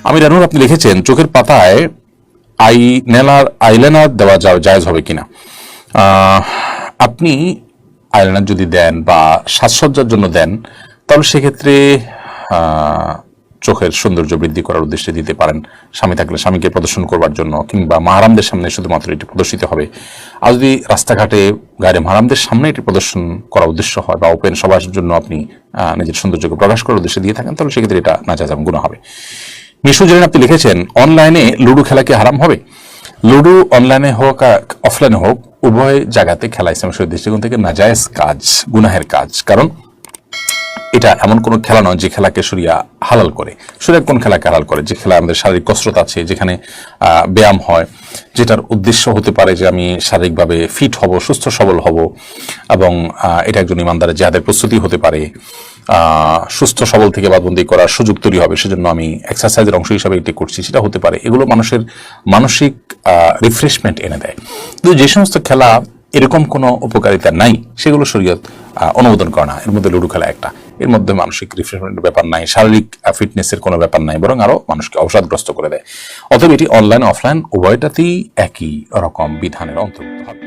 আমি রানুর, আপনি লিখেছেন চোখের পাতায় আইলাইনার দেওয়া জায়েজ হবে কিনা। আপনি আইলাইনার যদি দেন বা সাজসজ্জার জন্য দেন, তাহলে সেক্ষেত্রে চোখের সৌন্দর্য বৃদ্ধি করার উদ্দেশ্যে দিতে পারেন। স্বামী থাকলে স্বামীকে প্রদর্শন করবার জন্য, কিংবা মাহারামদের সামনে শুধুমাত্র এটি প্রদর্শিত হবে। আর যদি রাস্তাঘাটে গায়ে মাহারামদের সামনে এটি প্রদর্শন করার উদ্দেশ্য হয় বা ওপেন সবার জন্য আপনি নিজের সৌন্দর্যকে প্রকাশ করার উদ্দেশ্যে দিয়ে থাকেন, তাহলে সেক্ষেত্রে এটা নাজায়েজ এবং গুনাহ হবে। মিশু জেরিন, আপনি লিখেছেন অনলাইনে লুডো খেলা কি হারাম হবে? লুডো অনলাইনে হোক অফলাইনে হোক, উভয় জায়গাতে খেলা ইসলামের শরীয়তের দৃষ্টিকোণ থেকে নাজায়েজ কাজ, গুনাহের কাজ। কারণ এটা এমন কোনো খেলা নয় যে খেলাকে শরিয়া হালাল করে। শরিয়া কোন খেলাকে হালাল করে? যে খেলা আমাদের শারীরিক কসরত আছে, যেখানে ব্যায়াম হয়, যেটার উদ্দেশ্য হতে পারে যে আমি শারীরিকভাবে ফিট হব, সুস্থ সবল হব, এবং এটা একজন ইমানদারের জিহাদের প্রস্তুতি হতে পারে। সুস্থ সবল থেকে বাদবন্দি করার সুযোগ তৈরি হবে, সেজন্য আমি এক্সারসাইজের অংশ হিসাবে এটি করছি, সেটা হতে পারে। এগুলো মানুষের মানসিক রিফ্রেশমেন্ট এনে দেয়। কিন্তু যে সমস্ত খেলা এরকম কোনো উপকারিতা নাই, সেগুলো শরীয়ত অনুমোদন করে না। এর মধ্যে লুডো খেলা একটা। এর মধ্যে মানসিক রিফ্রেশমেন্টের ব্যাপার নাই, শারীরিক ফিটনেসের কোনো ব্যাপার নাই, বরং আরো মানুষকে অবসাদগ্রস্ত করে দেয়। অতএব এটি অনলাইন অফলাইন উভয়টাতেই একই রকম বিধানের অন্তর্ভুক্ত হবে।